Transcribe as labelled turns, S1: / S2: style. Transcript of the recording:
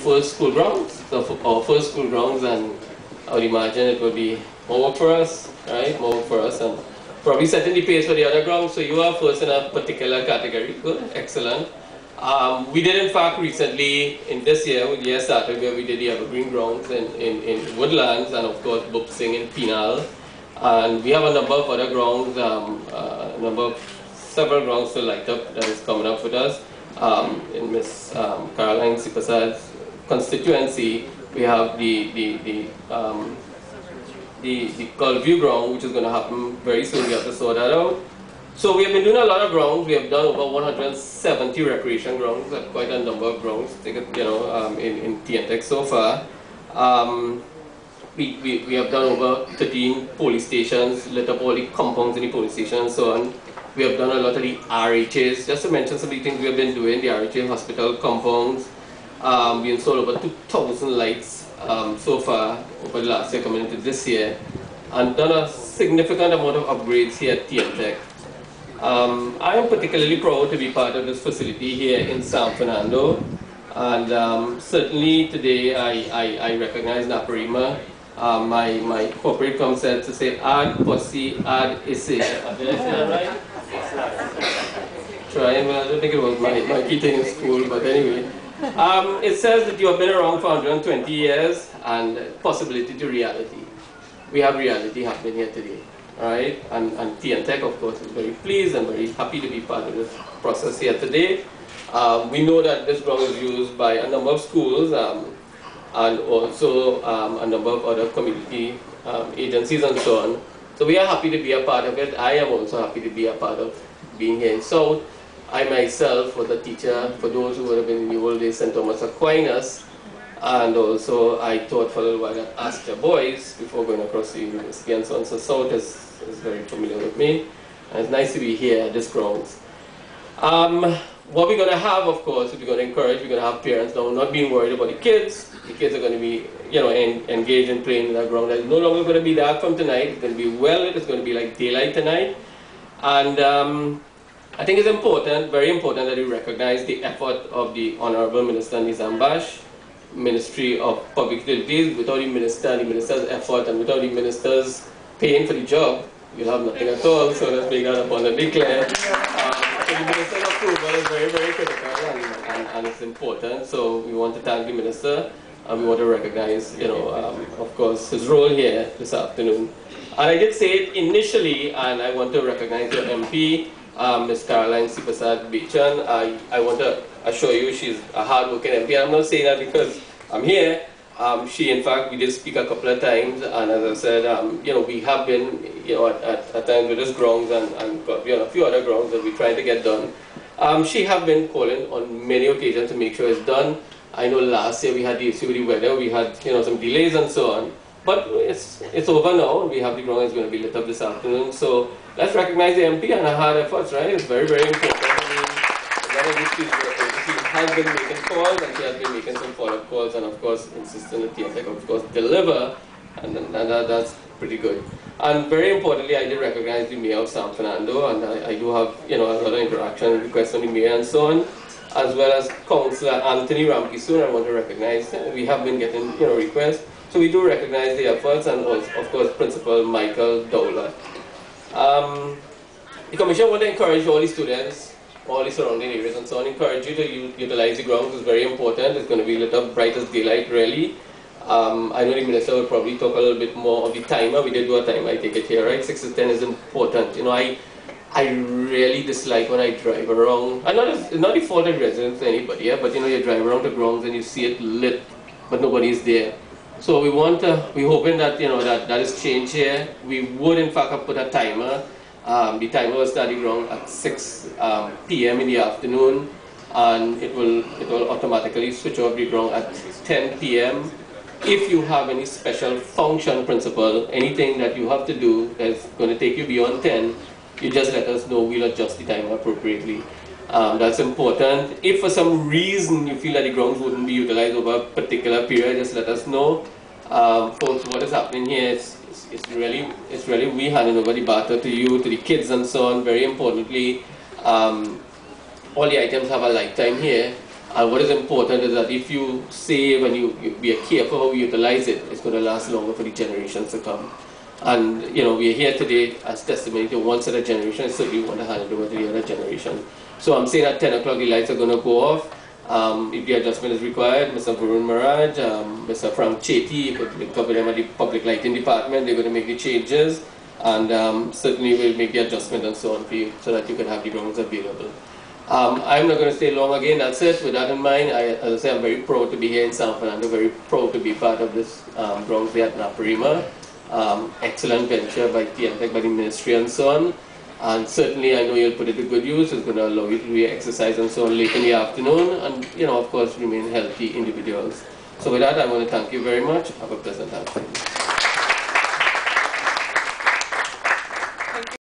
S1: first school grounds, our first school grounds, and I would imagine it would be more work for us, right? More work for us, and probably setting the pace for the other grounds. So you are first in a particular category. Good, excellent. We did, in fact, recently, in this year, the year started where we did the evergreen grounds in Woodlands, and of course, Booksing in Penal. And we have a number of other grounds, several grounds to light up that is coming up with us. In Miss Caroline Sipasad's constituency, we have the Gulfview ground, which is going to happen very soon. We have to sort that out. So we have been doing a lot of grounds. We have done over 170 recreation grounds, quite a number of grounds, in T&TEC so far. We have done over 13 police stations, lit up all the compounds in the police station and so on. We have done a lot of the RHAs. Just to mention some of the things we have been doing, the RHA hospital compounds. We installed over 2,000 lights so far over the last year coming into this year, and done a significant amount of upgrades here at T&TEC. I am particularly proud to be part of this facility here in San Fernando, and certainly today I recognize Naparima. My corporate comes to say ad posse ad isse. Did I say that right? Trying, I don't think it was my key thing in school, but anyway. It says that you have been around for 120 years and possibility to reality. We have reality happening here today, right? And T&TEC, of course, is very pleased and very happy to be part of this process here today. We know that this ground is used by a number of schools and also a number of other community agencies and so on. So we are happy to be a part of it. I am also happy to be a part of being here in South. I myself was a teacher for those who would have been in the old days, St. Thomas Aquinas, and also I taught for a little while at Astor Boys before going across the university and so on. So South is very familiar with me, and it's nice to be here at this grounds. What we're going to have, of course, we're going to encourage, we're going to have parents now not being worried about the kids. The kids are going to be, engaged in playing in that ground. It's no longer going to be dark from tonight. It's going to be well lit. It's going to be like daylight tonight. And I think it's important, very important, that we recognize the effort of the Honorable Minister Nizam Bash, Ministry of Public Utilities. Without the minister and the minister's effort, and without the ministers paying for the job, you'll have nothing at all. So let's make that abundantly clear. So the minister's approval is very, very critical, and it's important. So we want to thank the minister, and we want to recognize, of course, his role here this afternoon. And I did say it initially, and I want to recognize your MP, Ms. Caroline Sipasad Bichan. I want to assure you she's a hard-working MP. I'm not saying that because I'm here. She, in fact, we did speak a couple of times, and as I said, we have been, at times with this grounds and a few other grounds that we're trying to get done. She have been calling on many occasions to make sure it's done. I know last year we had the issue with the weather, we had some delays and so on. But it's over now. We have the ground is going to be lit up this afternoon. So let's recognize the MP and her hard efforts, right? It's very, very important. I mean, she has been making calls, and she has been making some follow-up calls, and of course insisting that T&TEC, of course, deliver, and that's pretty good. And very importantly, I did recognize the Mayor of San Fernando, and I do have a lot of interaction, requests from the Mayor and so on, as well as Councillor Anthony Ramkisoon. I want to recognize we have been getting requests. So we do recognize the efforts, and also, of course, Principal Michael Dowler. The Commission want to encourage all the students, all the surrounding areas and so on, encourage you to utilize the grounds. It's very important. It's going to be lit up bright as daylight, really. I know the Minister will probably talk a little bit more of the timer. We did do a timer, I take it here, right? 6 to 10 is important. I really dislike when I drive around, and it's not the fault of residents or anybody, but you drive around the grounds and you see it lit, but nobody is there. So we're hoping that that is changed here. We would in fact have put a timer. The timer will start the ground at 6 p.m. in the afternoon, and it will automatically switch off the ground at 10 p.m. If you have any special function, Principal, anything that you have to do that's going to take you beyond 10, you just let us know. We'll adjust the timer appropriately. That's important. If for some reason you feel that the grounds wouldn't be utilized over a particular period, just let us know. Folks, what is happening here is it's really we handing over the baton to you, to the kids and so on. Very importantly, all the items have a lifetime here, And what is important is that if you save and you be careful how you utilize it, it's going to last longer for the generations to come. And we are here today as testimony to one set of generations, so we want to hand it over to the other generation. So I'm saying at 10 o'clock the lights are going to go off. If the adjustment is required, Mr. Varun Maraj, Mr. Frank Chetty, we cover them at the public lighting department, they're going to make the changes, and certainly we'll make the adjustment and so on for you, so that you can have the grounds available. I'm not going to stay long again, that's it. With that in mind, as I say, I'm very proud to be here in San Fernando, very proud to be part of this grounds day at Naparima. Excellent venture by T&TEC, by the ministry and so on. And certainly I know you'll put it to good use. It's going to allow you to do your exercise and so on late in the afternoon, and of course remain healthy individuals. So with that, I want to thank you very much. Have a pleasant afternoon.